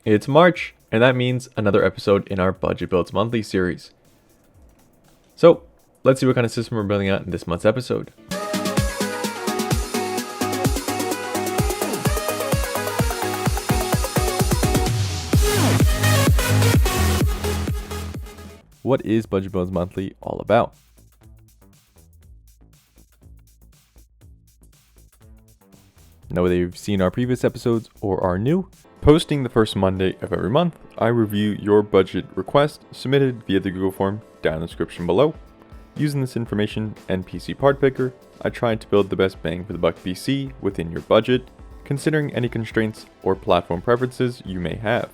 It's March, and that means another episode in our Budget Builds Monthly series. So, let's see what kind of system we're building out in this month's episode. What is Budget Builds Monthly all about? Now, whether you've seen our previous episodes or are new, posting the first Monday of every month, I review your budget request submitted via the Google form down in the description below. Using this information and PCPartPicker, I try to build the best bang for the buck PC within your budget, considering any constraints or platform preferences you may have.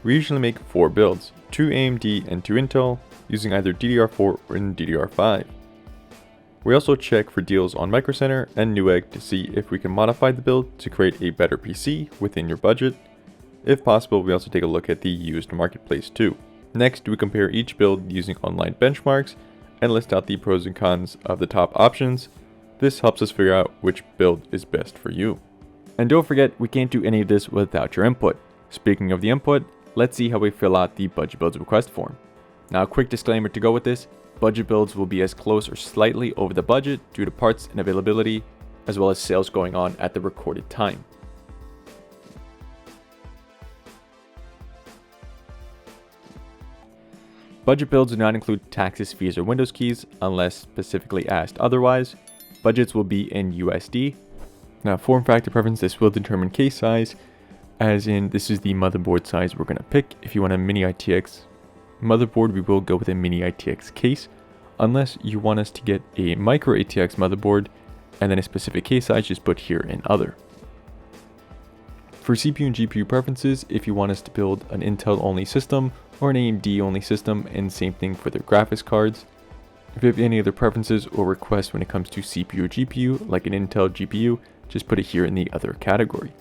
We usually make 4 builds, 2 AMD and 2 Intel, using either DDR4 or DDR5. We also check for deals on Micro Center and Newegg to see if we can modify the build to create a better PC within your budget. If possible, we also take a look at the used marketplace too. Next, we compare each build using online benchmarks and list out the pros and cons of the top options. This helps us figure out which build is best for you. And don't forget, we can't do any of this without your input. Speaking of the input, let's see how we fill out the Budget Builds request form. Now, a quick disclaimer to go with this. Budget builds will be as close or slightly over the budget due to parts and availability, as well as sales going on at the recorded time. Budget builds do not include taxes, fees, or Windows keys unless specifically asked otherwise. Budgets will be in USD. Now, form factor preference, this will determine case size, as in this is the motherboard size we're going to pick. If you want a mini ITX motherboard, we will go with a mini ITX case, unless you want us to get a micro ATX motherboard and then a specific case size, just put here in other. For CPU and GPU preferences, if you want us to build an Intel only system or an AMD only system, and same thing for their graphics cards. If you have any other preferences or requests when it comes to CPU or GPU, like an Intel GPU, just put it here in the other category.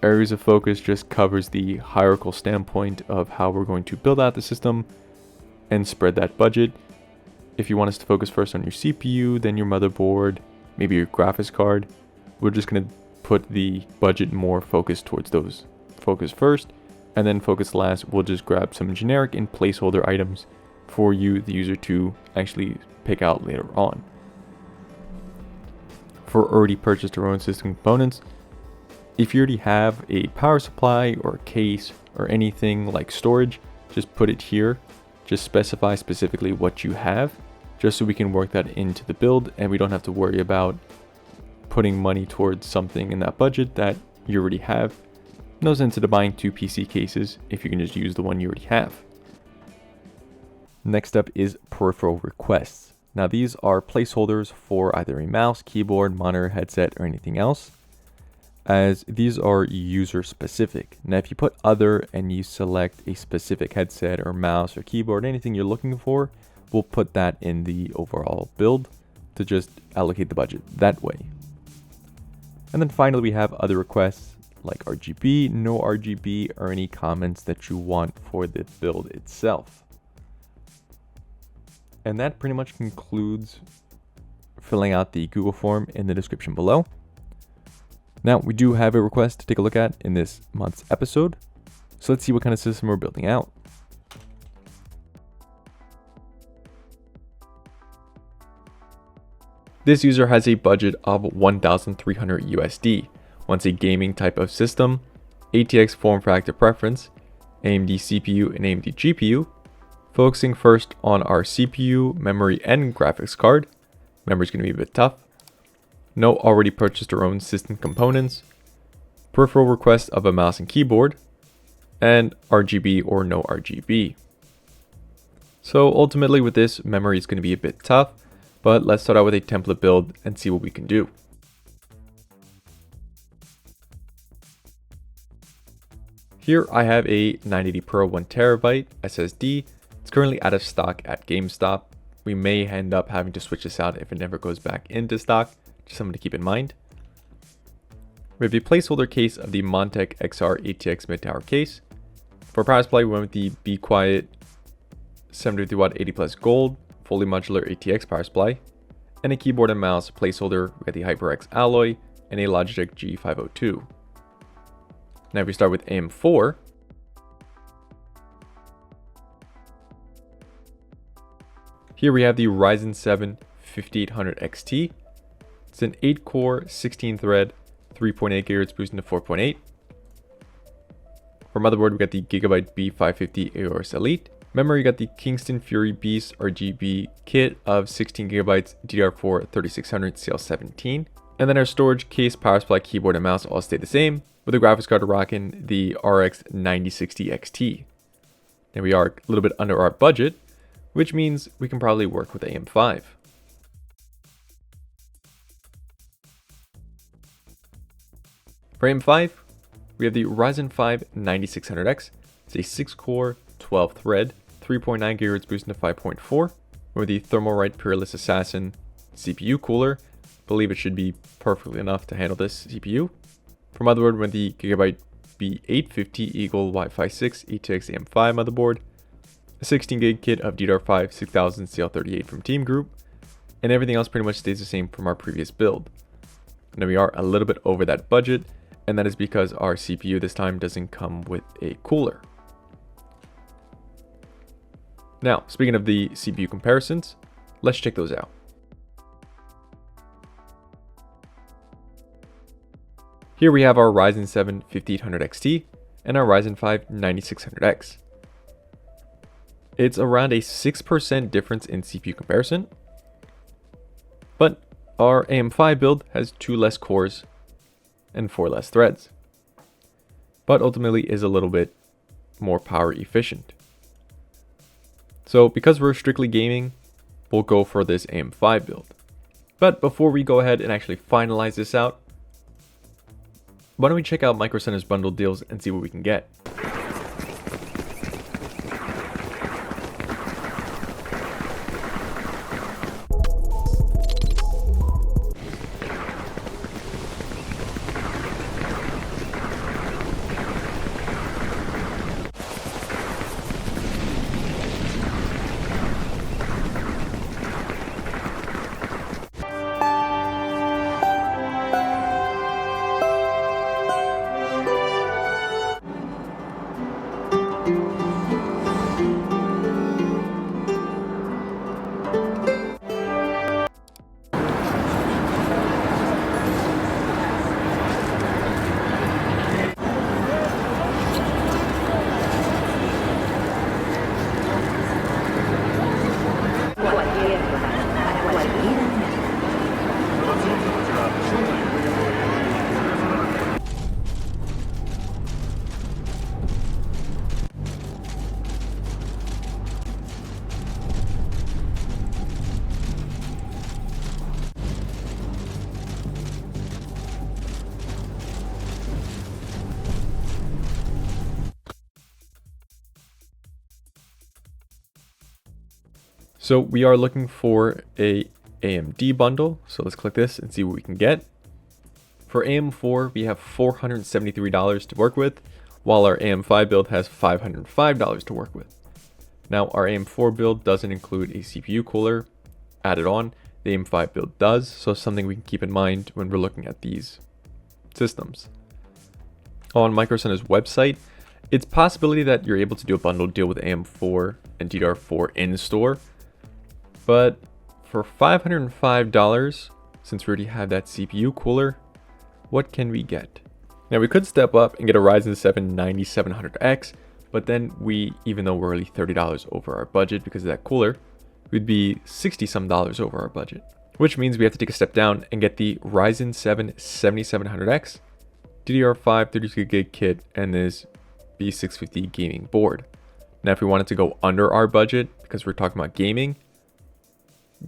Areas of focus just covers the hierarchical standpoint of how we're going to build out the system and spread that budget. If you want us to focus first on your CPU, then your motherboard, maybe your graphics card, we're just going to put the budget more focused towards those. Focus first, and then focus last. We'll just grab some generic and placeholder items for you, the user, to actually pick out later on. For already purchased or own system components, if you already have a power supply or a case or anything like storage, just put it here. Just specify specifically what you have, just so we can work that into the build and we don't have to worry about putting money towards something in that budget that you already have. No sense in buying 2 PC cases if you can just use the one you already have. Next up is peripheral requests. Now, these are placeholders for either a mouse, keyboard, monitor, headset, or anything else, as these are user specific. Now, if you put other and you select a specific headset or mouse or keyboard, anything you're looking for, we'll put that in the overall build to just allocate the budget that way. And then finally, we have other requests like RGB, no RGB, or any comments that you want for the build itself. And that pretty much concludes filling out the Google form in the description below. Now, we do have a request to take a look at in this month's episode. So let's see what kind of system we're building out. This user has a budget of 1,300 USD, wants a gaming type of system, ATX form factor preference, AMD CPU and AMD GPU, focusing first on our CPU, memory, and graphics card. Memory is going to be a bit tough. No already purchased or owned system components, peripheral request of a mouse and keyboard, and RGB or no RGB. So ultimately with this, memory is going to be a bit tough, but let's start out with a template build and see what we can do. Here I have a 980 Pro 1TB SSD. It's currently out of stock at GameStop. We may end up having to switch this out if it never goes back into stock. Just something to keep in mind. We have a placeholder case of the Montech XR ATX mid-tower case. For power supply, we went with the Be Quiet 750 watt 80 plus gold fully modular ATX power supply, and a keyboard and mouse placeholder. We got the HyperX Alloy and a Logitech G502. Now if we start with AM4, here we have the Ryzen 7 5800 XT. It's an 8-core, 16-thread, 3.8 GHz boosting to 4.8. For motherboard, we got the Gigabyte B550 Aorus Elite. Memory, we got the Kingston Fury Beast RGB kit of 16 GB DDR4 3600 CL17. And then our storage, case, power supply, keyboard, and mouse all stay the same, with the graphics card rocking the RX 9060 XT. Now we are a little bit under our budget, which means we can probably work with AM5. For AM5, we have the Ryzen 5 9600X. It's a 6-core, 12-thread, 3.9 GHz boosting to 5.4 with the Thermalright Peerless Assassin CPU cooler. Believe it should be perfectly enough to handle this CPU. For motherboard, with the Gigabyte B850 Eagle Wi-Fi 6 ETX AM5 motherboard, a 16 gig kit of DDR5 6000 CL38 from Team Group, and everything else pretty much stays the same from our previous build. Now we are a little bit over that budget, and that is because our CPU this time doesn't come with a cooler. Now, speaking of the CPU comparisons, let's check those out. Here we have our Ryzen 7 5800 XT and our Ryzen 5 9600X. It's around a 6% difference in CPU comparison, but our AM5 build has 2 less cores and 4 less threads, but ultimately is a little bit more power efficient. So because we're strictly gaming, we'll go for this AM5 build. But before we go ahead and actually finalize this out, why don't we check out Micro Center's bundle deals and see what we can get. So we are looking for a AMD bundle. So let's click this and see what we can get. For AM4, we have $473 to work with, while our AM5 build has $505 to work with. Now our AM4 build doesn't include a CPU cooler added on. The AM5 build does, so something we can keep in mind when we're looking at these systems. On Micro Center's website, it's a possibility that you're able to do a bundle deal with AM4 and DDR4 in store. But for $505, since we already have that CPU cooler, what can we get? Now we could step up and get a Ryzen 7 9700X, but then even though we're really $30 over our budget because of that cooler, we'd be $60 some over our budget. Which means we have to take a step down and get the Ryzen 7 7700X, DDR5 32 gig kit, and this B650 gaming board. Now if we wanted to go under our budget, because we're talking about gaming,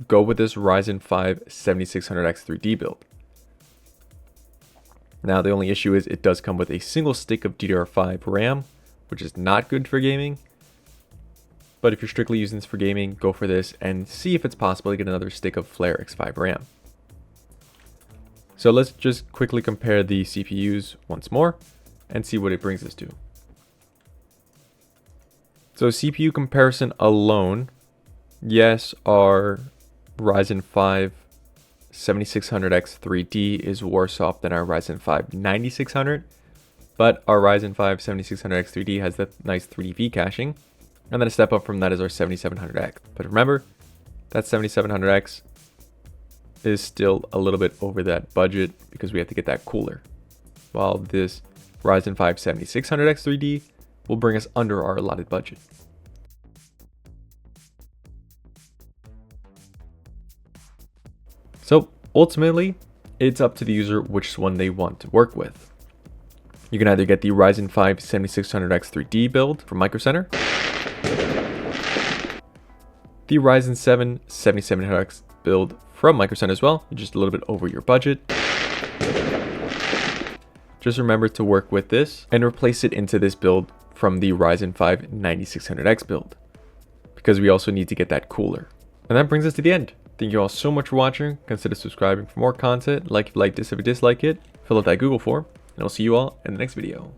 go with this Ryzen 5 7600X 3D build. Now the only issue is it does come with a single stick of DDR5 RAM, which is not good for gaming. But if you're strictly using this for gaming, go for this and see if it's possible to get another stick of Flare X5 RAM. So let's just quickly compare the CPUs once more and see what it brings us to. So CPU comparison alone, yes, our Ryzen 5 7600X 3D is worse off than our Ryzen 5 9600, but our Ryzen 5 7600X 3D has that nice 3D caching. And then a step up from that is our 7700X. But remember, that 7700X is still a little bit over that budget because we have to get that cooler. While this Ryzen 5 7600X 3D will bring us under our allotted budget. So ultimately, it's up to the user which one they want to work with. You can either get the Ryzen 5 7600X 3D build from Micro Center, the Ryzen 7 7700X build from Micro Center as well, just a little bit over your budget. Just remember to work with this and replace it into this build from the Ryzen 5 9600X build, because we also need to get that cooler. And that brings us to the end. Thank you all so much for watching. Consider subscribing for more content. Like if you like this, if you dislike it, fill out that Google form, and I'll see you all in the next video.